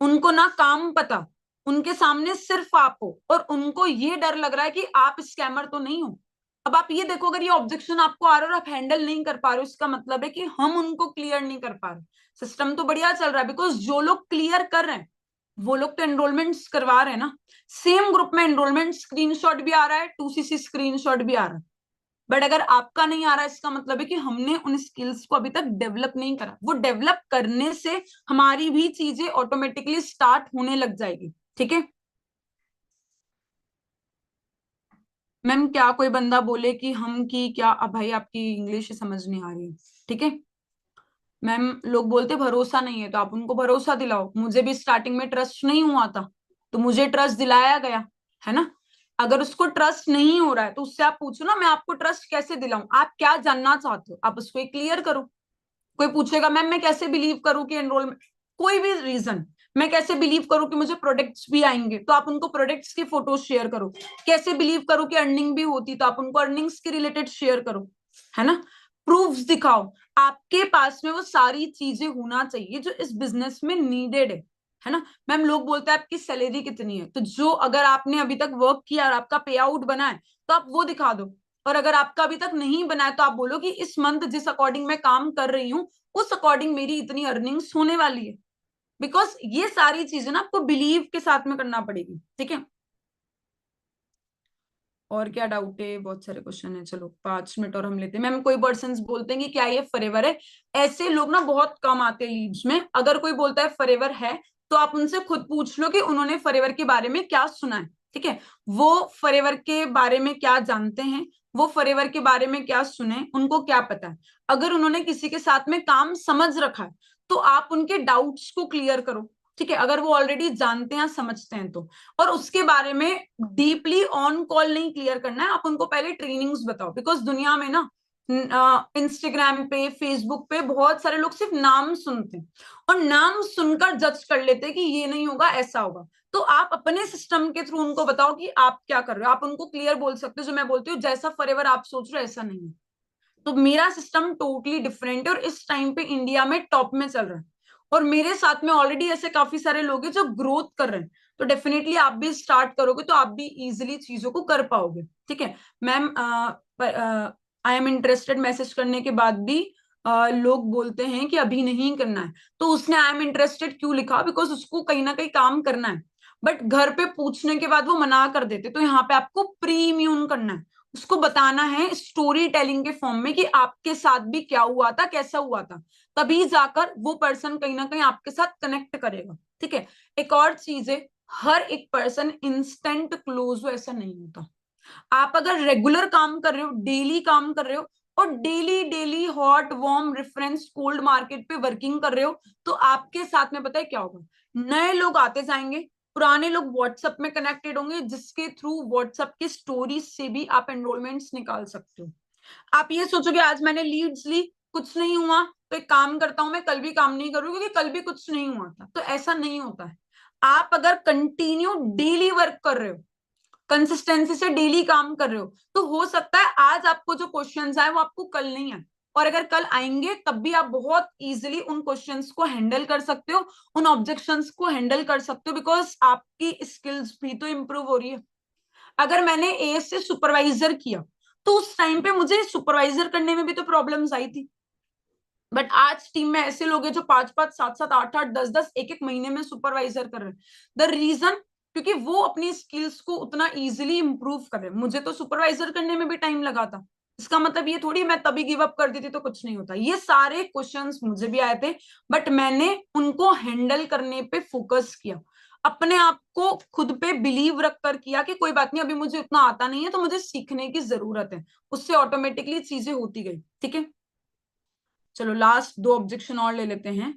उनको ना काम पता, उनके सामने सिर्फ आप हो, और उनको ये डर लग रहा है कि आप स्कैमर तो नहीं हो। अब आप ये देखो, अगर ये ऑब्जेक्शन आपको आ रहा है और आप हैंडल नहीं कर पा रहे हो, इसका मतलब है कि हम उनको क्लियर नहीं कर पा रहे। सिस्टम तो बढ़िया चल रहा है, बिकॉज जो लोग क्लियर कर रहे हैं वो लोग तो एनरोलमेंट्स करवा रहे हैं ना। सेम ग्रुप में एनरोलमेंट स्क्रीनशॉट भी आ रहा है, 2cc स्क्रीनशॉट भी आ रहा है। बट अगर आपका नहीं आ रहा, इसका मतलब है कि हमने उन स्किल्स को अभी तक डेवलप नहीं करा। वो डेवलप करने से हमारी भी चीजें ऑटोमेटिकली स्टार्ट होने लग जाएगी। ठीक है मैम, क्या कोई बंदा बोले कि हम की क्या, अब भाई आपकी इंग्लिश समझ नहीं आ रही है। ठीक है मैम, लोग बोलते भरोसा नहीं है तो आप उनको भरोसा दिलाओ। मुझे भी स्टार्टिंग में ट्रस्ट नहीं हुआ था, तो मुझे ट्रस्ट दिलाया गया, है ना। अगर उसको ट्रस्ट नहीं हो रहा है तो उससे आप पूछो ना, मैं आपको ट्रस्ट कैसे दिलाऊं, आप क्या जानना चाहते हो, आप उसको क्लियर करो। कोई पूछेगा मैम मैं कैसे बिलीव करूं कि एनरोलमेंट, कोई भी रीजन, मैं कैसे बिलीव करूं कि मुझे प्रोडक्ट्स भी आएंगे, तो आप उनको प्रोडक्ट्स की फोटोज शेयर करो। कैसे बिलीव करूं कि अर्निंग भी होती, तो आप उनको अर्निंग्स के रिलेटेड शेयर करो, है ना। प्रूफ्स दिखाओ। आपके पास में वो सारी चीजें होना चाहिए जो इस बिजनेस में नीडेड है ना। मैम लोग बोलते हैं आपकी सैलरी कितनी है, तो जो अगर आपने अभी तक वर्क किया और आपका पे आउट बना है तो आप वो दिखा दो। और अगर आपका अभी तक नहीं बना है तो आप बोलो कि इस मंथ जिस अकॉर्डिंग मैं काम कर रही हूँ उस अकॉर्डिंग मेरी इतनी अर्निंग्स होने वाली है। बिकॉज ये सारी चीजें ना आपको बिलीव के साथ में करना पड़ेगी। ठीक है और क्या डाउट है, बहुत सारे क्वेश्चन है, चलो 5 मिनट और हम लेते हैं। मैम कोई पर्सन बोलते हैं कि क्या ये फॉरएवर है, ऐसे लोग ना बहुत कम आते हैं लीड्स में। अगर कोई बोलता है फॉरएवर है तो आप उनसे खुद पूछ लो कि उन्होंने फॉरएवर के बारे में क्या सुना है। ठीक है वो फॉरएवर के बारे में क्या जानते हैं, वो फॉरएवर के बारे में क्या सुने, उनको क्या पता है। अगर उन्होंने किसी के साथ में काम समझ रखा है तो आप उनके डाउट्स को क्लियर करो। ठीक है अगर वो ऑलरेडी जानते हैं समझते हैं तो, और उसके बारे में डीपली ऑन कॉल नहीं क्लियर करना है, आप उनको पहले ट्रेनिंग्स बताओ। बिकॉज दुनिया में ना इंस्टाग्राम पे फेसबुक पे बहुत सारे लोग सिर्फ नाम सुनते हैं और नाम सुनकर जज कर लेते हैं कि ये नहीं होगा ऐसा होगा। तो आप अपने सिस्टम के थ्रू उनको बताओ कि आप क्या कर रहे हो। आप उनको क्लियर बोल सकते हो, जो मैं बोलती हूँ जैसा फॉरएवर आप सोच रहे हो ऐसा नहीं है। तो मेरा सिस्टम टोटली डिफरेंट है और इस टाइम पे इंडिया में टॉप में चल रहा है। और मेरे साथ में ऑलरेडी ऐसे काफी सारे लोग हैं जो ग्रोथ कर रहे हैं। तो डेफिनेटली आप भी स्टार्ट करोगे तो आप भी इजीली चीजों को कर पाओगे। ठीक है ma'am, I am interested message करने के बाद भी लोग बोलते हैं कि अभी नहीं करना है। तो उसने आई एम इंटरेस्टेड क्यों लिखा, बिकॉज उसको कहीं ना कहीं काम करना है। बट घर पे पूछने के बाद वो मना कर देते, तो यहाँ पे आपको प्री इम्यून करना है। उसको बताना है स्टोरी टेलिंग के फॉर्म में कि आपके साथ भी क्या हुआ था, कैसा हुआ था। तभी जाकर वो पर्सन कहीं ना कहीं आपके साथ कनेक्ट करेगा। ठीक है एक और चीज है, हर एक पर्सन इंस्टेंट क्लोज हो ऐसा नहीं होता। आप अगर रेगुलर काम कर रहे हो, डेली काम कर रहे हो, और daily daily hot warm reference cold market पे वर्किंग कर रहे हो, तो आपके साथ में पता है क्या होगा, नए लोग आते जाएंगे, पुराने लोग व्हाट्सएप में कनेक्टेड होंगे, जिसके थ्रू व्हाट्सएप की स्टोरीज से भी आप एनरोलमेंट्स निकाल सकते हो। आप ये सोचोगे आज मैंने लीड्स ली कुछ नहीं हुआ तो एक काम करता हूं मैं कल भी काम नहीं करूँ क्योंकि कल भी कुछ नहीं हुआ था, तो ऐसा नहीं होता है। आप अगर कंटिन्यू डेली वर्क कर रहे हो, कंसिस्टेंसी से डेली काम कर रहे हो, तो हो सकता है आज आपको जो क्वेश्चंस आए वो आपको कल नहीं आए, और अगर कल आएंगे तब भी आप बहुत इजीली उन क्वेश्चंस को हैंडल कर सकते हो, उन ऑब्जेक्शंस को हैंडल कर सकते हो, बिकॉज आपकी स्किल्स भी तो इंप्रूव हो रही है। अगर मैंने ए से सुपरवाइजर किया तो उस टाइम पे मुझे सुपरवाइजर करने में भी तो प्रॉब्लम्स आई थी। बट आज टीम में ऐसे लोग हैं जो 5-5 7-7 8-8 10-10 एक एक महीने में सुपरवाइजर कर रहे हैं। द रीजन क्योंकि वो अपनी स्किल्स को उतना इजीली इंप्रूव कर रहे हैं। मुझे तो सुपरवाइजर करने में भी टाइम लगा था, इसका मतलब ये थोड़ी मैं तभी गिव अप कर देती तो कुछ नहीं होता। ये सारे क्वेश्चंस मुझे भी आए थे, बट मैंने उनको हैंडल करने पे फोकस किया, अपने आप को खुद पे बिलीव रखकर किया कि कोई बात नहीं अभी मुझे उतना आता नहीं है तो मुझे सीखने की जरूरत है। उससे ऑटोमेटिकली चीजें होती गई। ठीक है चलो लास्ट 2 ऑब्जेक्शन और ले लेते हैं।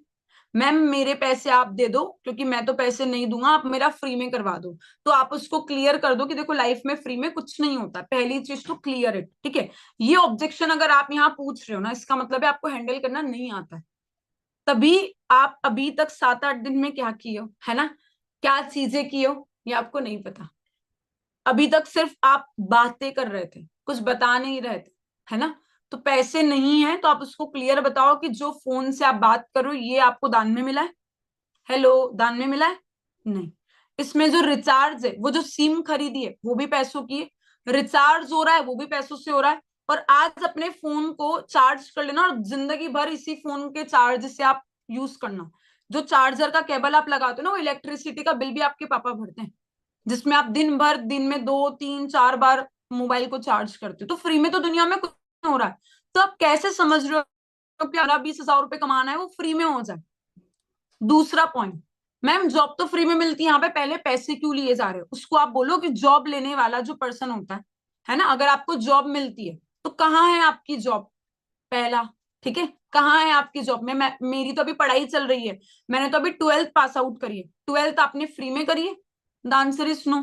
मैम मेरे पैसे आप दे दो, क्योंकि मैं तो पैसे नहीं दूंगा, आप मेरा फ्री में करवा दो। तो आप उसको क्लियर कर दो कि देखो लाइफ में फ्री में कुछ नहीं होता, पहली चीज तो क्लियर इट, ठीक है। ये ऑब्जेक्शन अगर आप यहाँ पूछ रहे हो ना, इसका मतलब है आपको हैंडल करना नहीं आता है। तभी आप अभी तक 7-8 दिन में क्या किए हो, है ना, क्या चीजें की हो, ये आपको नहीं पता। अभी तक सिर्फ आप बातें कर रहे थे, कुछ बता नहीं रहे थे, है ना। तो पैसे नहीं है तो आप उसको क्लियर बताओ कि जो फोन से आप बात करो ये आपको दान में मिला है। हेलो, दान में मिला है? नहीं। इसमें जो रिचार्ज है, वो जो सिम खरीदी है वो भी पैसों की है, रिचार्ज हो रहा है वो भी पैसों से हो रहा है। और आज अपने फोन को चार्ज कर लेना और जिंदगी भर इसी फोन के चार्ज से आप यूज करना। जो चार्जर का केबल आप लगाते हो ना, वो इलेक्ट्रिसिटी का बिल भी आपके पापा भरते हैं, जिसमें आप दिन भर, दिन में 2-3-4 बार मोबाइल को चार्ज करते हो। तो फ्री में तो दुनिया में कुछ नहीं हो रहा है। तो आप कैसे समझ रहे हो कि 20,000 रुपए कमाना है वो फ्री में हो जाए? दूसरा पॉइंट, मैम जॉब तो फ्री में मिलती है, यहाँ पे पहले पैसे क्यों लिए जा रहे हो? उसको आप बोलो कि जॉब लेने वाला जो पर्सन होता है ना, अगर आपको जॉब मिलती है तो कहाँ है आपकी जॉब? पहला, ठीक है, कहाँ है आपकी जॉब में? मेरी तो अभी पढ़ाई चल रही है, मैंने तो अभी 12th पास आउट करी है। 12th आपने फ्री में करी है? The answer is no.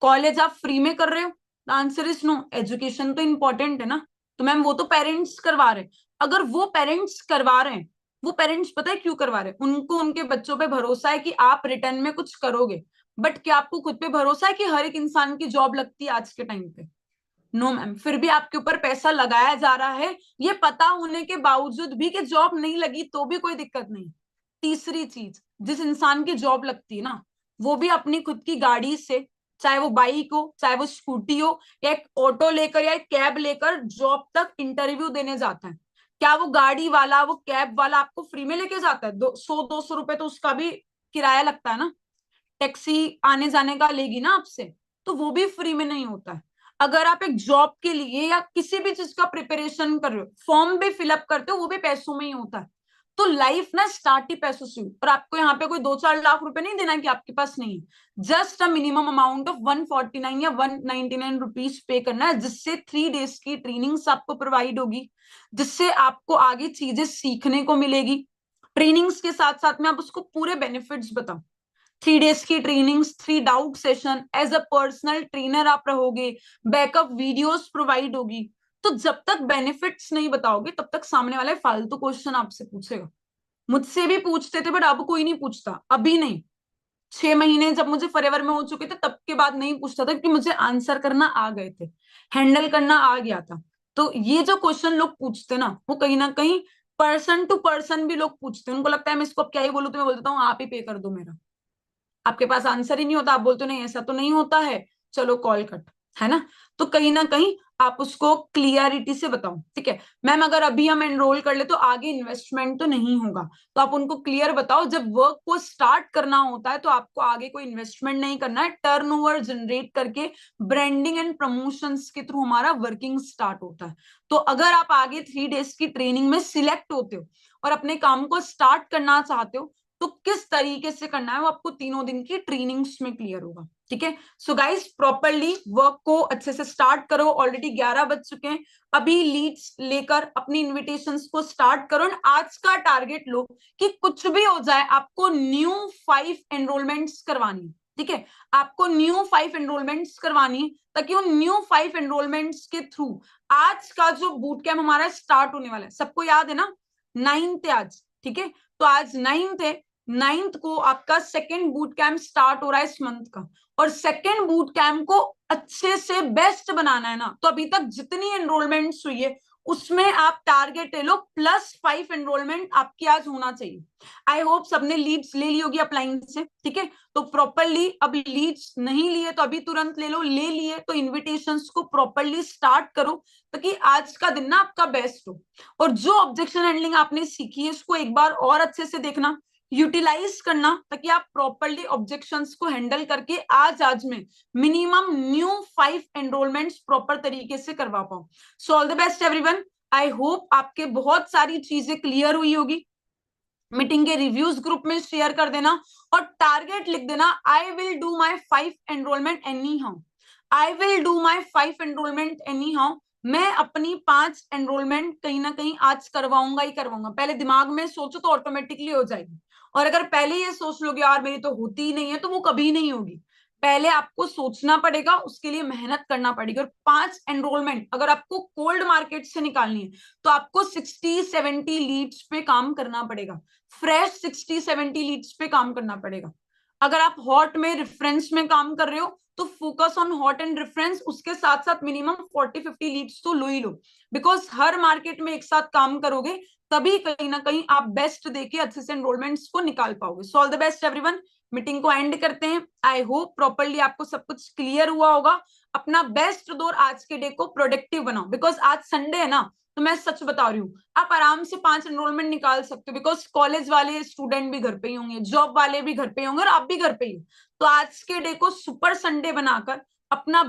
College आप फ्री में कर रहे हो? The answer is no. Education तो इंपॉर्टेंट है ना। तो मैम वो तो पेरेंट्स करवा रहे हैं। अगर वो पेरेंट्स करवा रहे हैं, वो पेरेंट्स पता है क्यों करवा रहे हैं? उनको उनके बच्चों पे भरोसा है कि आप रिटर्न में कुछ करोगे। बट क्या आपको खुद पे भरोसा है कि हर एक इंसान की जॉब लगती है आज के टाइम पे? No ma'am. फिर भी आपके ऊपर पैसा लगाया जा रहा है, ये पता होने के बावजूद भी कि जॉब नहीं लगी तो भी कोई दिक्कत नहीं। तीसरी चीज, जिस इंसान की जॉब लगती है ना, वो भी अपनी खुद की गाड़ी से, चाहे वो बाइक हो चाहे वो स्कूटी हो, या एक ऑटो लेकर या एक कैब लेकर जॉब तक इंटरव्यू देने जाता है। क्या वो गाड़ी वाला, वो कैब वाला आपको फ्री में लेके जाता है? 100-200 रुपए तो उसका भी किराया लगता है ना। टैक्सी आने जाने का लेगी ना आपसे, तो वो भी फ्री में नहीं होता है। अगर आप एक जॉब के लिए या किसी भी चीज का प्रिपरेशन कर रहे हो, फॉर्म भी फिलअप करते हो, वो भी पैसों में ही होता है। तो लाइफ ना स्टार्ट ही पैसों से हुई। और आपको यहाँ पे कोई 2-4 लाख रुपए नहीं देना कि आपके पास नहीं है। Just a minimum amount of 149 या 199 रुपीज पे करना है, जिससे 3 डेज की ट्रेनिंग्स आपको प्रोवाइड होगी, जिससे आपको आगे चीजें सीखने को मिलेगी। ट्रेनिंग्स के साथ साथ में आप उसको पूरे बेनिफिट्स बताओ। 3 डेज की trainings, 3 doubt session, as a personal trainer आप रहोगे, बैकअप वीडियोस प्रोवाइड होगी। तो जब तक बेनिफिट्स नहीं बताओगे तब तक सामने वाला फालतू क्वेश्चन आपसे पूछेगा। मुझसे भी पूछते थे बट अब कोई नहीं पूछता, अभी नहीं। 6 महीने जब मुझे फॉरएवर में हो चुके थे तब के बाद नहीं पूछता था, क्योंकि मुझे आंसर करना आ गए थे, हैंडल करना आ गया था। तो ये जो क्वेश्चन लोग पूछते ना, वो कहीं ना कहीं पर्सन टू पर्सन भी लोग पूछते हैं। उनको लगता है मैं इसको अब क्या ही बोलूं, तो मैं बोल देता हूँ आप ही पे कर दो मेरा। आपके पास आंसर ही नहीं होता, आप बोलते हो नहीं ऐसा तो नहीं होता है, चलो कॉल कट, है ना। तो कहीं ना कहीं आप उसको क्लियरिटी से बताओ, ठीक है। मैम अगर अभी हम एनरोल कर ले तो आगे इन्वेस्टमेंट तो नहीं होगा, तो आप उनको क्लियर बताओ जब वर्क को स्टार्ट करना होता है तो आपको आगे कोई इन्वेस्टमेंट नहीं करना है, टर्नओवर जनरेट करके ब्रांडिंग एंड प्रमोशंस के थ्रू हमारा वर्किंग स्टार्ट होता है। तो अगर आप आगे 3 डेज की ट्रेनिंग में सिलेक्ट होते हो और अपने काम को स्टार्ट करना चाहते हो, तो किस तरीके से करना है वो आपको 3 दिन की ट्रेनिंग्स में क्लियर होगा, ठीक है। सो गाइस प्रॉपरली वर्क को अच्छे से स्टार्ट करो। ऑलरेडी 11 बज चुके हैं, अभी लीड्स लेकर अपनी इन्विटेशंस को स्टार्ट करो। आज का टारगेट लो कि कुछ भी हो जाए आपको न्यू 5 एनरोलमेंट्स करवानी, ठीक है। आपको न्यू 5 एनरोलमेंट्स करवानी है, ताकि उन न्यू 5 एनरोलमेंट्स के थ्रू आज का जो बूट कैम्प हमारा स्टार्ट होने वाला है, सबको याद है ना, 9th है आज, ठीक है। तो आज 9th है, 9th को आपका सेकेंड बूट कैंप स्टार्ट हो रहा है इस मंथ का। और सेकेंड बूट कैंप को अच्छे से बेस्ट बनाना है ना, तो अभी तक जितनी एनरोलमेंट्स हुई है उसमें आप टारगेट ले लो +5 एनरोलमेंट आपकी आज होना चाहिए। आई होप सबने लीड्स ले ली होगी अपलाइन से, ठीक है। तो प्रॉपरली अभी लीड्स नहीं लिए तो अभी तुरंत ले लो, ले लिए तो इन्विटेशंस को प्रॉपरली स्टार्ट करो, ताकि आज का दिन ना आपका बेस्ट हो। और जो ऑब्जेक्शन हैंडलिंग आपने सीखी है उसको एक बार और अच्छे से देखना, यूटिलाइज करना, ताकि आप प्रॉपरली ऑब्जेक्शंस को हैंडल करके आज में मिनिमम न्यू 5 एनरोलमेंट्स प्रॉपर तरीके से करवा पाओ। So all the best everyone. I hope आपके बहुत सारी चीजें क्लियर हुई होगी। मीटिंग के रिव्यूज ग्रुप में शेयर कर देना और टारगेट लिख देना, I will do my 5 enrolment any how. I will do my 5 enrolment any how. मैं अपनी 5 एनरोलमेंट कहीं ना कहीं आज करवाऊंगा ही करवाऊंगा। पहले दिमाग में सोचो तो ऑटोमेटिकली हो जाएगी। और अगर पहले ये सोच लोगे यार मेरी तो होती ही नहीं है, तो वो कभी नहीं होगी। पहले आपको सोचना पड़ेगा, उसके लिए मेहनत करना पड़ेगी। और 5 एनरोलमेंट अगर आपको कोल्ड मार्केट से निकालनी है तो आपको 60-70 लीड्स पे काम करना पड़ेगा, फ्रेश 60-70 लीड्स पे काम करना पड़ेगा। अगर आप हॉट में रेफरेंस में काम कर रहे हो तो focus on hot and reference, उसके साथ साथ मिनिमम 40-50 लीड्स तो लो ही लो, बिकॉज हर मार्केट में एक साथ काम करोगे तभी कहीं ना कहीं आप बेस्ट देके अच्छे से एनरोलमेंट्स को निकाल पाओगे। So all the best everyone, meeting को एंड करते हैं। आई होप प्रॉपरली आपको सब कुछ क्लियर हुआ होगा। अपना बेस्ट दो और आज के डे को प्रोडक्टिव बनाओ, बिकॉज आज संडे है ना, तो मैं सच बता रही हूँ आप आराम से 5 एनरोलमेंट निकाल सकते हो, बिकॉज कॉलेज वाले स्टूडेंट भी घर पे ही होंगे, जॉब वाले भी घर पे ही होंगे और आप भी घर पे ही हो। तो आज के डे को सुपर संडे बनाकर अपना